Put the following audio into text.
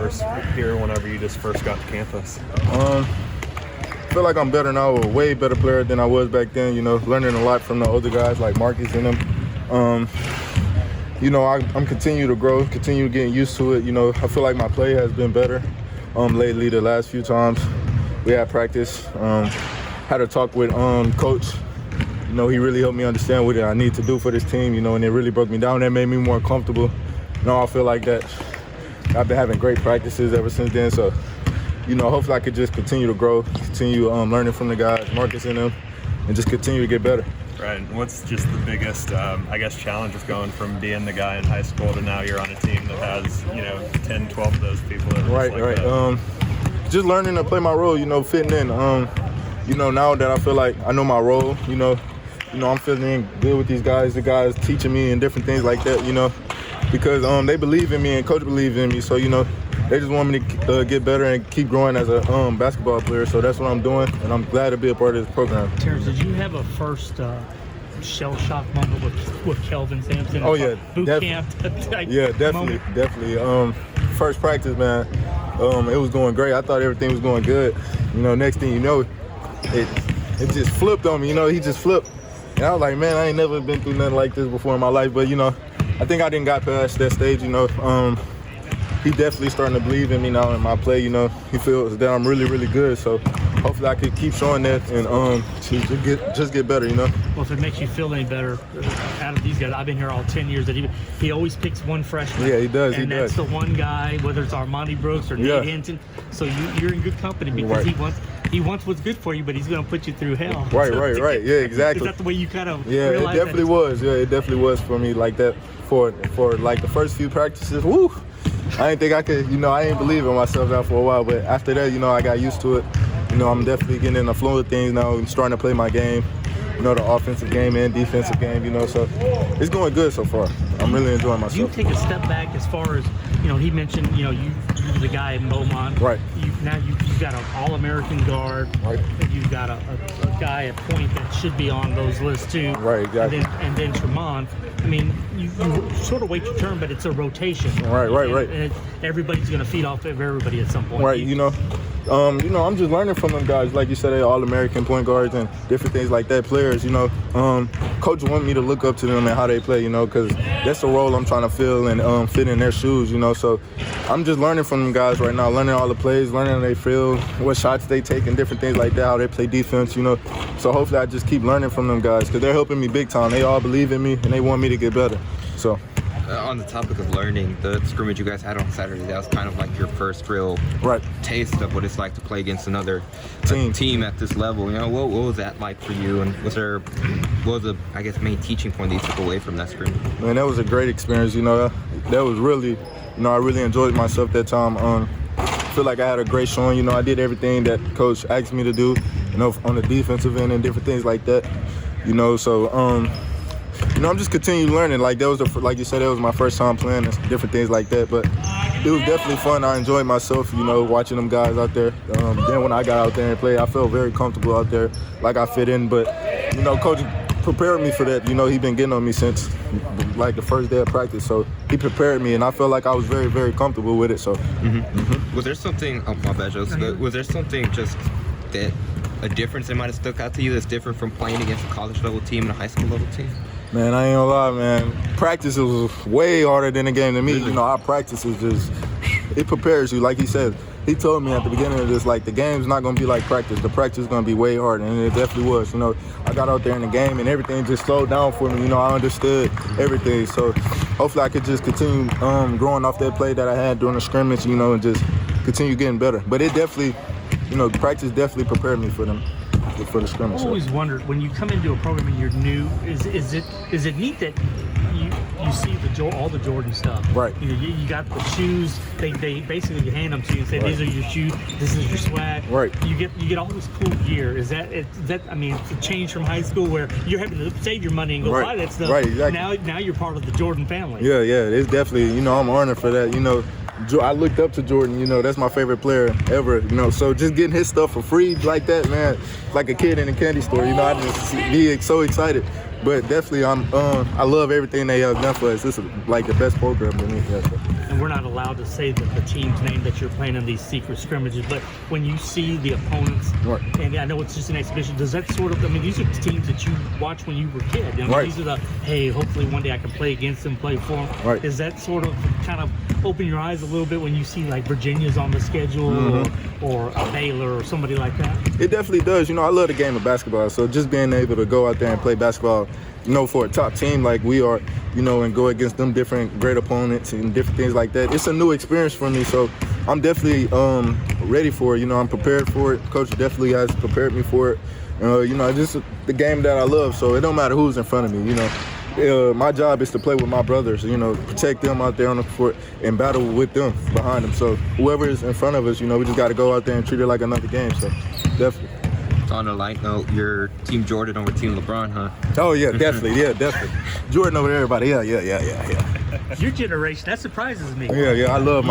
first here whenever you just first got to campus? I feel like I'm better now, a way better player than I was back then, learning a lot from the older guys like Marcus and them. I'm continue to grow, continue getting used to it. I feel like my play has been better lately the last few times we had practice. Had a talk with Coach. He really helped me understand what I need to do for this team, and it really broke me down. That made me more comfortable. I feel like that I've been having great practices ever since then. So, hopefully I could just continue to grow, continue learning from the guys, Marcus and them, and just continue to get better. Right. What's just the biggest, challenge of going from being the guy in high school to now you're on a team that has, 10, 12 of those people that are right. Just learning to play my role, fitting in. Now that I feel like I know my role, I'm feeling good with these guys, the guys teaching me and different things like that, because they believe in me and Coach believes in me. So, they just want me to get better and keep growing as a basketball player. So that's what I'm doing, and I'm glad to be a part of this program. Terrance, did you have a first shell shock moment with Kelvin Sampson? Oh yeah, boot camp. Definitely. First practice, man. It was going great. I thought everything was going good. Next thing you know, it just flipped on me. He just flipped, and I was like, man, I ain't never been through nothing like this before in my life. But I think I didn't got past that stage. He definitely starting to believe in me now in my play. He feels that I'm really, really good. So hopefully I can keep showing that and just get better. Well, if it makes you feel any better, out of these guys, I've been here all 10 years. That he always picks one freshman. Yeah, he does. And that's the one guy, whether it's Armani Brooks or Nate Hinton. So you're in good company because he wants what's good for you, but he's going to put you through hell. Right. Yeah, exactly. Is that the way you kind of it definitely was. Yeah, it definitely was for me like that. For like the first few practices, woo. I didn't think I could, I ain't believe in myself now for a while, but after that, I got used to it. I'm definitely getting in the flow of things now. I'm starting to play my game, the offensive game and defensive game, so it's going good so far. I'm really enjoying myself. Do you take a step back as far as, he mentioned, you're the guy in Beaumont. Right. You've got an All-American guard. Right. You've got a guy at point that should be on those lists too. Right, exactly. And then Tremont. You sort of wait your turn, but it's a rotation. Right. And everybody's going to feed off of everybody at some point. Right, I'm just learning from them guys. Like you said, they're All-American point guards and different things like that, players, Coach want me to look up to them and how they play, because that's the role I'm trying to fill and fit in their shoes, So I'm just learning from them guys right now, learning all the plays, learning how they feel, what shots they take and different things like that, how they play defense, So hopefully I just keep learning from them guys because they're helping me big time. They all believe in me and they want me to get better, so. On the topic of learning, the scrimmage you guys had on Saturday, that was kind of like your first real taste of what it's like to play against another team at this level. What was that like for you? And what was the, main teaching point that you took away from that scrimmage? Man, that was a great experience. That was really, I really enjoyed myself that time. I feel like I had a great showing. I did everything that Coach asked me to do, on the defensive end and different things like that. So. I'm just continuing learning. Like that was like you said, that was my first time playing and different things like that. But it was definitely fun. I enjoyed myself, watching them guys out there. Then when I got out there and played, I felt very comfortable out there, like I fit in. But Coach prepared me for that. He been getting on me since like the first day of practice. So he prepared me, and I felt like I was very, very comfortable with it. So. Was there something? Oh my bad, Joseph. Was there something just that a difference that might have stuck out to you that's different from playing against a college level team and a high school level team? Man, I ain't gonna lie, man. Practice was way harder than the game to me. Really? Our practice is just, it prepares you. Like he said, he told me at the beginning of this, like, the game's not gonna be like practice. The practice is gonna be way harder, and it definitely was. I got out there in the game, and everything just slowed down for me. I understood everything. So hopefully I could just continue growing off that play that I had during the scrimmage, and just continue getting better. But it definitely, practice definitely prepared me for the scrimmage. I always wondered, when you come into a program and you're new, is it neat that you see all the Jordan stuff? Right. You got the shoes. They basically hand them to you and say, these are your shoes. This is your swag. Right. You get all this cool gear. Is that it's a change from high school where you're having to save your money and go buy that stuff. Right. Exactly. Now you're part of the Jordan family. Yeah. It's definitely. I'm honored for that. I looked up to Jordan, that's my favorite player ever, so just getting his stuff for free like that, man, like a kid in a candy store, I just be so excited, But definitely, I love everything they have done for us. This is like the best program to me. Yeah, so. And we're not allowed to say the team's name that you're playing in these secret scrimmages, but when you see the opponents, right. and I know it's just an exhibition, does that sort of, I mean, these are the teams that you watch when you were a kid. You know, right. These are the, hey, hopefully one day I can play against them, play for them. Right. Does that sort of kind of open your eyes a little bit when you see like Virginia's on the schedule or a Baylor or somebody like that? It definitely does. You know, I love the game of basketball, so just being able to go out there and play basketball, you know, for a top team like we are, you know, and go against them different great opponents and different things like that. It's a new experience for me, so I'm definitely ready for it. You know, I'm prepared for it. Coach definitely has prepared me for it. You know, just the game that I love, so it don't matter who's in front of me, you know. My job is to play with my brothers, you know, protect them out there on the court and battle with them behind them. So whoever is in front of us, you know, we just got to go out there and treat it like another game, so definitely. On a light note, your Team Jordan over Team LeBron, huh? Oh, yeah, definitely. Yeah, definitely. Jordan over everybody. Yeah. Your generation, that surprises me. Yeah, I love my